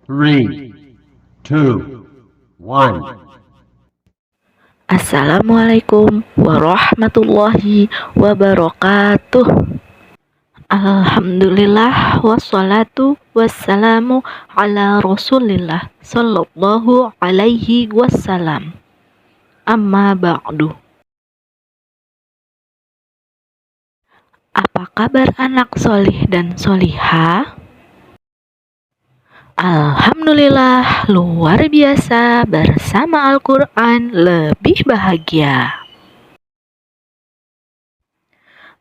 Three, two, one. Assalamualaikum warahmatullahi wabarakatuh. Alhamdulillah wassalatu wassalamu ala rasulillah sallallahu alaihi wassalam. Amma ba'du. Apa kabar anak solih dan solihah? Alhamdulillah, luar biasa, bersama Al-Quran lebih bahagia.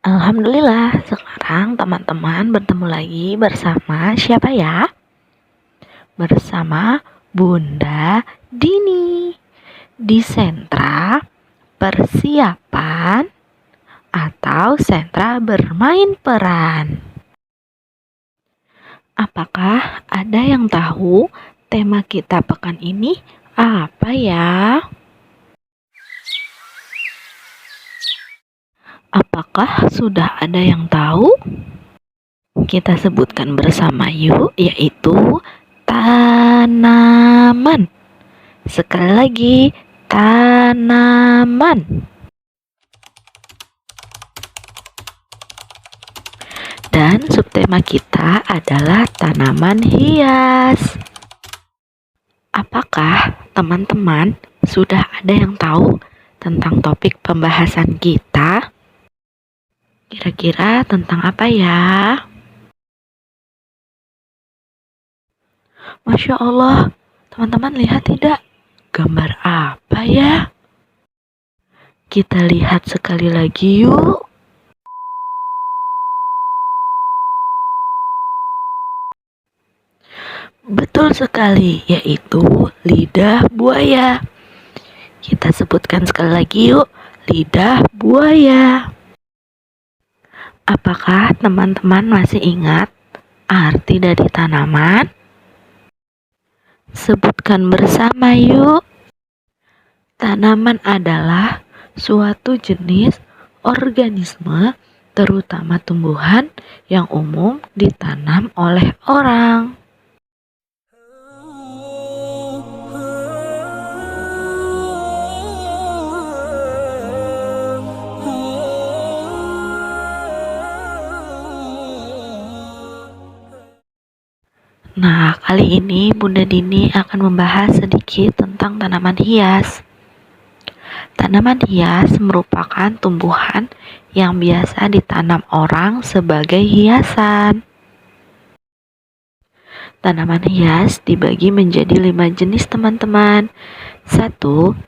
Alhamdulillah, sekarang teman-teman bertemu lagi bersama siapa ya? Bersama Bunda Dini di sentra persiapan atau sentra bermain peran. Apakah ada yang tahu tema kita pekan ini apa ya? Apakah sudah ada yang tahu? Kita sebutkan bersama yuk, yaitu tanaman. Sekali lagi, tanaman. Dan subtema kita adalah tanaman hias. Apakah teman-teman sudah ada yang tahu tentang topik pembahasan kita? Kira-kira tentang apa ya? Masya Allah, teman-teman lihat tidak? Gambar apa ya? Kita lihat sekali lagi yuk. Betul sekali, yaitu lidah buaya. Kita sebutkan sekali lagi yuk, lidah buaya. Apakah teman-teman masih ingat arti dari tanaman? Sebutkan bersama yuk. Tanaman adalah suatu jenis organisme, terutama tumbuhan yang umum ditanam oleh orang. Nah, kali ini Bunda Dini akan membahas sedikit tentang tanaman hias. Tanaman hias merupakan tumbuhan yang biasa ditanam orang sebagai hiasan. Tanaman hias dibagi menjadi 5 jenis teman-teman. 1.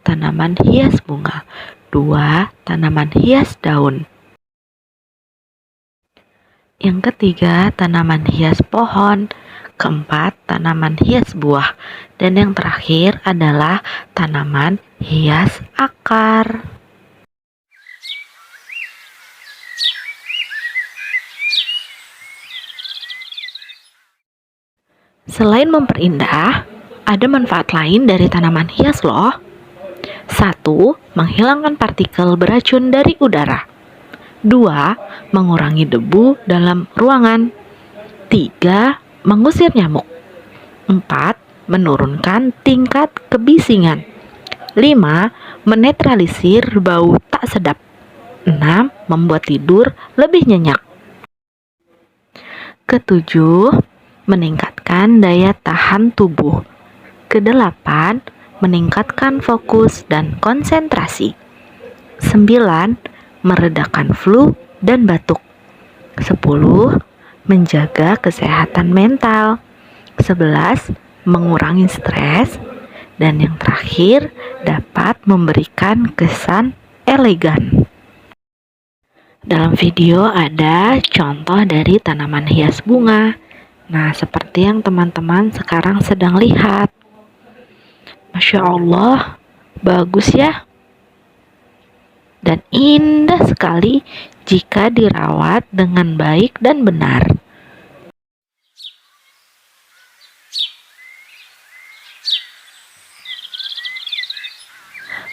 Tanaman hias bunga. 2. Tanaman hias daun. Yang ketiga, tanaman hias pohon. Keempat, tanaman hias buah. Dan yang terakhir adalah tanaman hias akar. Selain memperindah, ada manfaat lain dari tanaman hias loh. 1. Menghilangkan partikel beracun dari udara. 2. Mengurangi debu dalam ruangan. 3. Mengusir nyamuk. 4. Menurunkan tingkat kebisingan. 5. Menetralisir bau tak sedap. 6. Membuat tidur lebih nyenyak. Ketujuh, meningkatkan daya tahan tubuh. Kedelapan, meningkatkan fokus dan konsentrasi. 9. Meredakan flu dan batuk. 10. Menjaga kesehatan mental. 11. Mengurangi stres. Dan yang terakhir, dapat memberikan kesan elegan. Dalam video ada contoh dari tanaman hias bunga. Nah, seperti yang teman-teman sekarang sedang lihat. Masya Allah, bagus ya. Dan indah sekali jika dirawat dengan baik dan benar.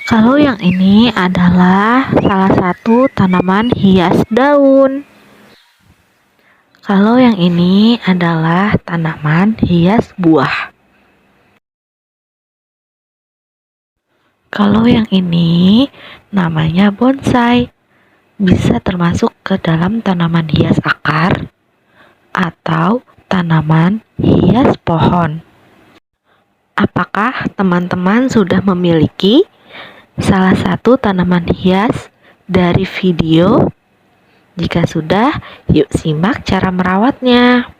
Kalau yang ini adalah salah satu tanaman hias daun. Kalau yang ini adalah tanaman hias buah. Kalau yang ini namanya bonsai, bisa termasuk ke dalam tanaman hias akar atau tanaman hias pohon. Apakah teman-teman sudah memiliki salah satu tanaman hias dari video? Jika sudah, yuk simak cara merawatnya.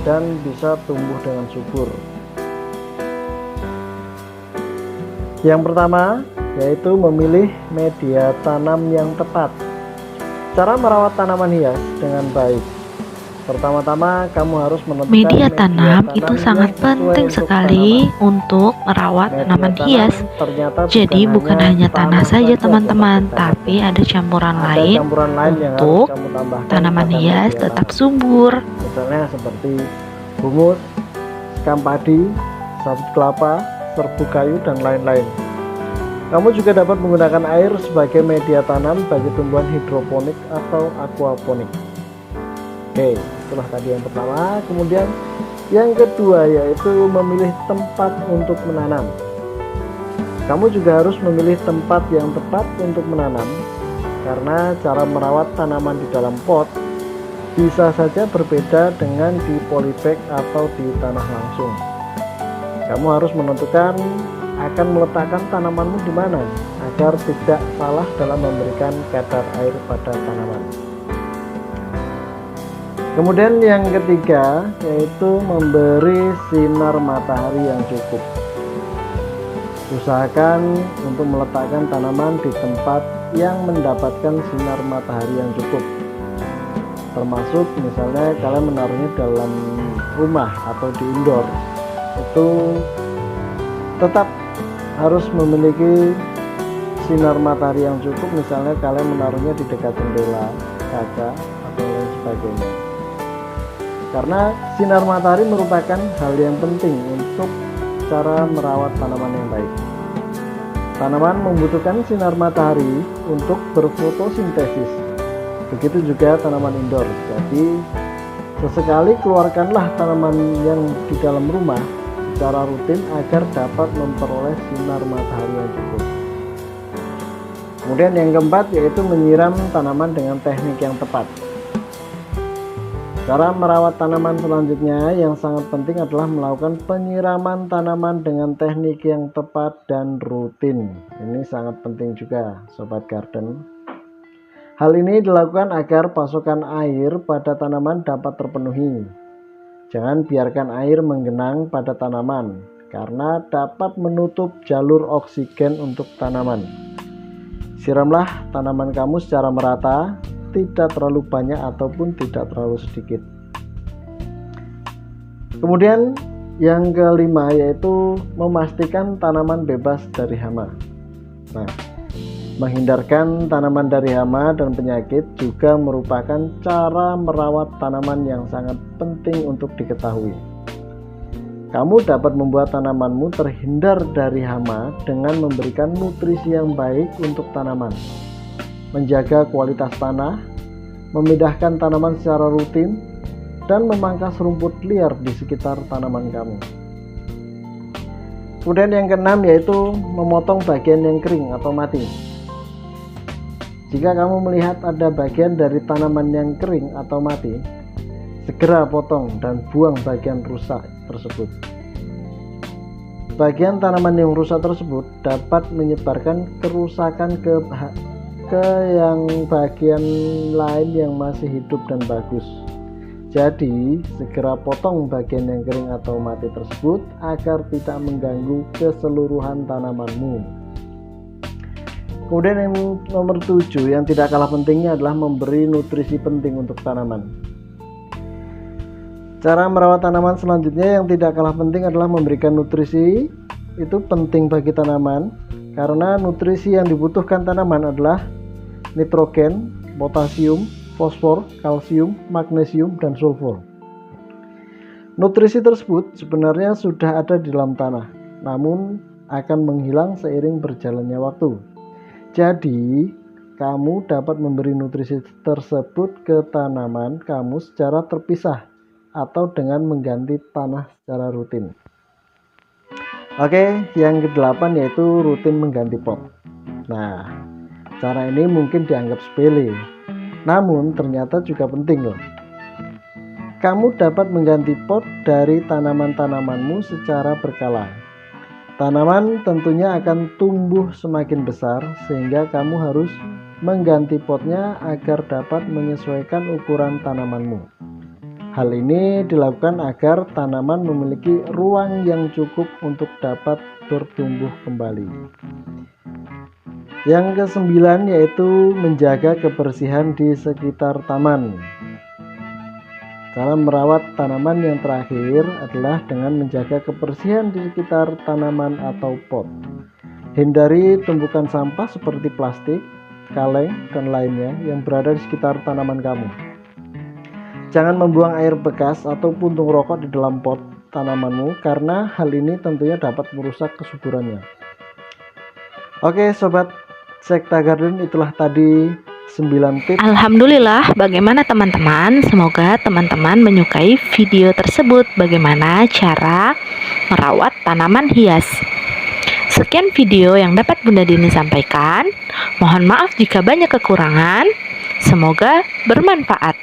Dan bisa tumbuh dengan subur. Yang pertama yaitu memilih media tanam yang tepat. Cara merawat tanaman hias dengan baik. Pertama-tama kamu harus menentukan Media tanam itu sangat penting sekali untuk merawat tanaman hias. Jadi bukan hanya tanah saja teman-teman, tapi ada campuran lain untuk tanaman hias tetap subur. Misalnya seperti humus, sekam padi, sabut kelapa, serbuk kayu, dan lain-lain. Kamu juga dapat menggunakan air sebagai media tanam bagi tumbuhan hidroponik atau aquaponik. Oke, itulah tadi yang pertama. Kemudian yang kedua yaitu memilih tempat untuk menanam. Kamu juga harus memilih tempat yang tepat untuk menanam, karena cara merawat tanaman di dalam pot bisa saja berbeda dengan di polybag atau di tanah langsung. Kamu harus menentukan akan meletakkan tanamanmu di mana agar tidak salah dalam memberikan kadar air pada tanaman. Kemudian yang ketiga yaitu memberi sinar matahari yang cukup. Usahakan untuk meletakkan tanaman di tempat yang mendapatkan sinar matahari yang cukup. Termasuk misalnya kalian menaruhnya dalam rumah atau di indoor, itu tetap harus memiliki sinar matahari yang cukup. Misalnya kalian menaruhnya di dekat jendela, kaca, atau lain sebagainya. Karena sinar matahari merupakan hal yang penting untuk cara merawat tanaman yang baik. Tanaman membutuhkan sinar matahari untuk berfotosintesis. Begitu juga tanaman indoor. Jadi sesekali keluarkanlah tanaman yang di dalam rumah secara rutin agar dapat memperoleh sinar matahari yang cukup. Kemudian yang keempat yaitu menyiram tanaman dengan teknik yang tepat. Cara merawat tanaman selanjutnya yang sangat penting adalah melakukan penyiraman tanaman dengan teknik yang tepat dan rutin. Ini sangat penting juga, sobat garden. Hal ini dilakukan agar pasokan air pada tanaman dapat terpenuhi. Jangan biarkan air menggenang pada tanaman, karena dapat menutup jalur oksigen untuk tanaman. Siramlah tanaman kamu secara merata, tidak terlalu banyak ataupun tidak terlalu sedikit. Kemudian yang kelima yaitu memastikan tanaman bebas dari hama. Nah, menghindarkan tanaman dari hama dan penyakit juga merupakan cara merawat tanaman yang sangat penting untuk diketahui. Kamu dapat membuat tanamanmu terhindar dari hama dengan memberikan nutrisi yang baik untuk tanaman, menjaga kualitas tanah, memindahkan tanaman secara rutin, dan memangkas rumput liar di sekitar tanaman kamu. Kemudian yang keenam yaitu memotong bagian yang kering atau mati. Jika kamu melihat ada bagian dari tanaman yang kering atau mati, segera potong dan buang bagian rusak tersebut. Bagian tanaman yang rusak tersebut dapat menyebarkan kerusakan ke yang bagian lain yang masih hidup dan bagus. Jadi, segera potong bagian yang kering atau mati tersebut agar tidak mengganggu keseluruhan tanamanmu. Kemudian yang nomor 7 yang tidak kalah pentingnya adalah memberi nutrisi penting untuk tanaman. Cara merawat tanaman selanjutnya yang tidak kalah penting adalah memberikan nutrisi. Itu penting bagi tanaman karena nutrisi yang dibutuhkan tanaman adalah nitrogen, potasium, fosfor, kalsium, magnesium, dan sulfur. Nutrisi tersebut sebenarnya sudah ada di dalam tanah, namun akan menghilang seiring berjalannya waktu. Jadi, kamu dapat memberi nutrisi tersebut ke tanaman kamu secara terpisah atau dengan mengganti tanah secara rutin. Oke, yang ke-8 yaitu rutin mengganti pot. Nah, cara ini mungkin dianggap sepele, namun ternyata juga penting loh. Kamu dapat mengganti pot dari tanaman-tanamanmu secara berkala. Tanaman tentunya akan tumbuh semakin besar, sehingga kamu harus mengganti potnya agar dapat menyesuaikan ukuran tanamanmu. Hal ini dilakukan agar tanaman memiliki ruang yang cukup untuk dapat bertumbuh kembali. Yang ke-9 yaitu menjaga kebersihan di sekitar taman. Cara merawat tanaman yang terakhir adalah dengan menjaga kebersihan di sekitar tanaman atau pot. Hindari tumpukan sampah seperti plastik, kaleng, dan lainnya yang berada di sekitar tanaman kamu. Jangan membuang air bekas atau puntung rokok di dalam pot tanamanmu, karena hal ini tentunya dapat merusak kesuburannya. Oke sobat Sekta Garden, itulah tadi 9 tips. Alhamdulillah, bagaimana teman-teman? Semoga teman-teman menyukai video tersebut, bagaimana cara merawat tanaman hias. Sekian video yang dapat Bunda Dini sampaikan. Mohon maaf jika banyak kekurangan. Semoga bermanfaat.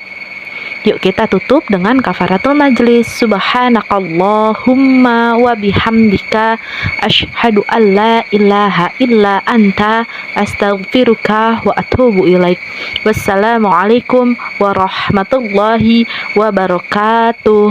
Yuk kita tutup dengan kafaratul majlis. Subhanakallahumma wa bihamdika asyhadu an la ilaha illa anta astaghfiruka wa atubu ilaik. Wassalamualaikum warahmatullahi wabarakatuh.